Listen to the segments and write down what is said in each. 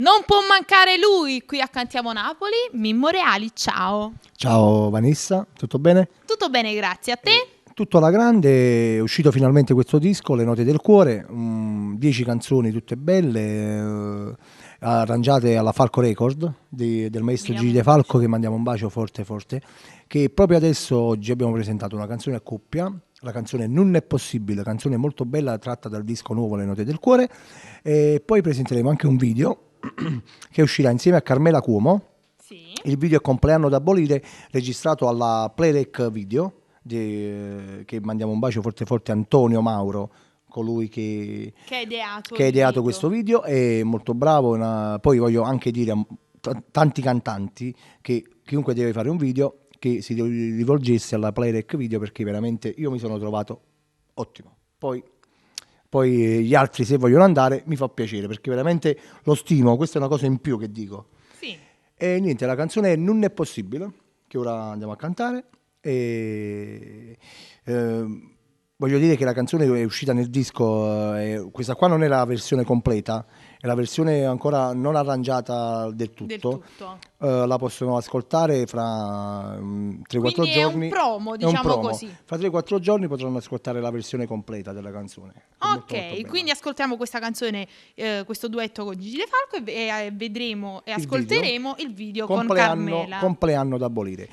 Non può mancare lui, qui a Cantiamo Napoli, Mimmo Reali, ciao. Ciao Vanessa, tutto bene? Tutto bene, grazie. A te? Tutto alla grande, è uscito finalmente questo disco, Le note del cuore, 10 canzoni tutte belle, arrangiate alla Falco Record del maestro Gigi De Falco, che mandiamo un bacio forte forte, che proprio adesso oggi abbiamo presentato una canzone a coppia, la canzone Non è possibile, canzone molto bella tratta dal disco nuovo Le note del cuore, e poi presenteremo anche un video che uscirà insieme a Carmela Cuomo. Sì. Il video è Compleanno da abolire, registrato alla Playrec Video, che mandiamo un bacio forte forte a Antonio Mauro, colui che ha ideato questo video, è molto bravo. Poi voglio anche dire a tanti cantanti che chiunque deve fare un video che si rivolgesse alla Playrec Video, perché veramente io mi sono trovato ottimo. Poi gli altri, se vogliono andare, mi fa piacere, perché veramente lo stimo. Questa è una cosa in più che dico. Sì. E niente, la canzone è Non è possibile, che ora andiamo a cantare. E voglio dire che la canzone è uscita nel disco, questa qua non è la versione completa, è la versione ancora non arrangiata del tutto. La possono ascoltare fra 3-4 giorni. È un promo, diciamo così. Fra 3-4 giorni potranno ascoltare la versione completa della canzone. Ok, quindi ascoltiamo questa canzone, questo duetto con Gigi De Falco, e vedremo e ascolteremo il video con Carmela. Compleanno da abolire.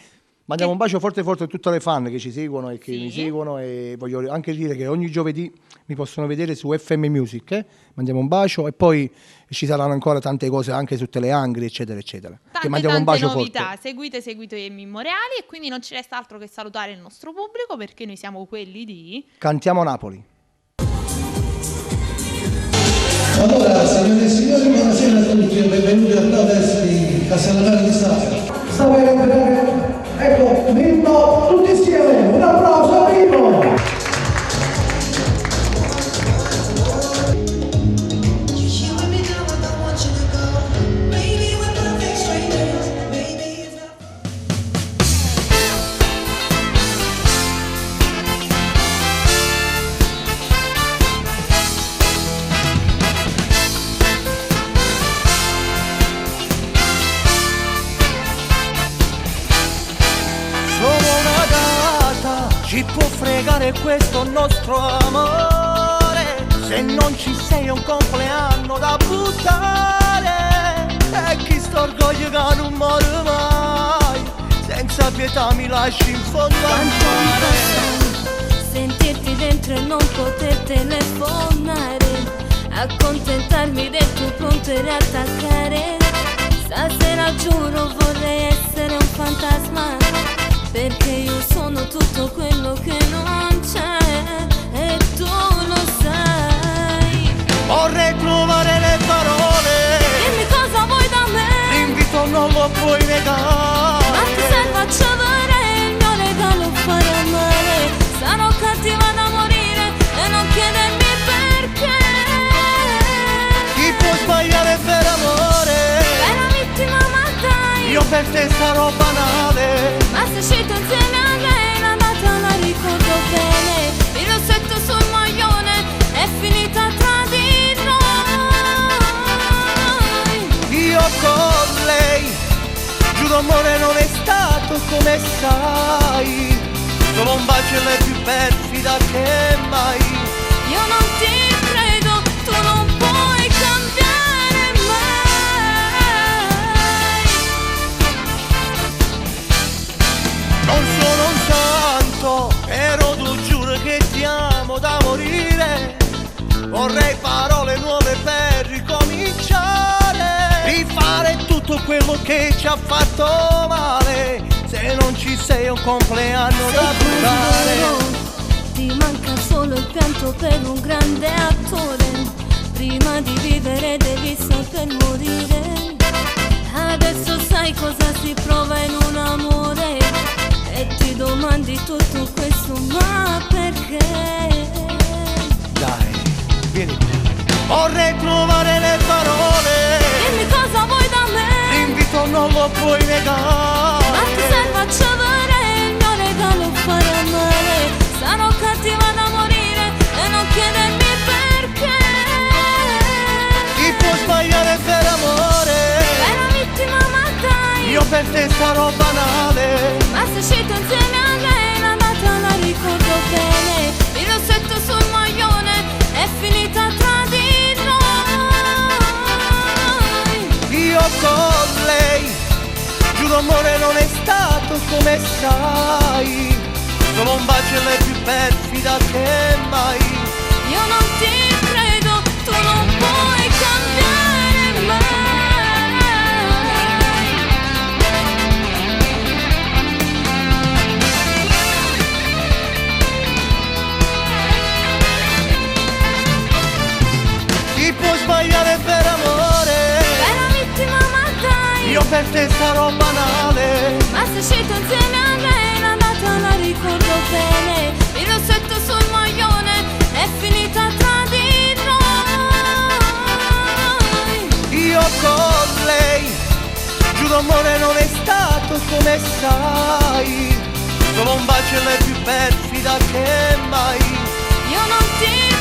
Mandiamo un bacio forte forte a tutte le fan che ci seguono e che mi seguono, e voglio anche dire che ogni giovedì mi possono vedere su FM Music, Mandiamo un bacio, e poi ci saranno ancora tante cose anche su Teleangri, eccetera eccetera. Tante novità, seguite Mimmo Reali, e quindi non ci resta altro che salutare il nostro pubblico, perché noi siamo quelli di Cantiamo Napoli. Allora, signore e signori, buonasera a tutti e benvenuti al Prodes di Castellanare di Stabia. Stavo a vedere, ecco, Mimmo, tutti insieme, un applauso a Mimmo! Ci può fregare questo nostro amore, se non ci sei un compleanno da buttare. E chi st'orgoglio che non muore mai, senza pietà mi lasci in fondo al mare. Sentirti dentro e non poter telefonare, accontentarmi del tuo pronto e riattaccare. Stasera giuro vorrei essere un fantasma, perché io sono tutto quello che non c'è, e tu lo sai. Vorrei trovare le parole, Dimmi cosa vuoi da me, l'invito non lo puoi negare. ma ti serve a ricevere il mio regalo, fare amare. Sarò cattiva da morire e non chiedermi perché. Chi può sbagliare per amore? È la vittima, ma dai, Io per te sarò banale, ma se uscito insieme a lei la data la ricordo bene. Il rossetto sul maglione è finita tra di noi. io con lei, giuro amore non è stato come sai. Solo un bacio è la più perfida che mai. Io non ti credo, tu non puoi cambiare mai. Non sono un santo, però tu giuro che ti amo da morire. Vorrei parole nuove per ricominciare, rifare tutto quello che ci ha fatto male. Se non ci sei un compleanno da buttare. Ti manca solo il pianto per un grande attore. Prima di vivere devi saper morire. Adesso sai cosa si prova in un amore, e ti domandi tutto questo, ma perché? Dai, vieni qui. Vorrei trovare le parole, Dimmi cosa vuoi da me, l'invito non lo puoi negare. ma ti serve a ricevere il mio regalo, fare amare. Sarò cattiva da morire e non chiedermi perché. Chi può sbagliare per amore? per te sarò banale, ma se uscito insieme a lei la data la ricordo bene. Il rossetto sul maglione è finita tra di noi. Io con lei, giuro amore non è stato come sai, solo un bacio e lei più perfida che mai. Io non ti credo, tu non puoi cambiare mai. Chi può sbagliare per amore? Era vittima ma dai, Io per te sarò banale, ma se uscito insieme a lei la data la ricordo bene. Il rossetto sul maglione è finita tra di noi. io con lei, giuro amore non è stato come sai, solo un bacio e lei più perfida che mai. Io non ti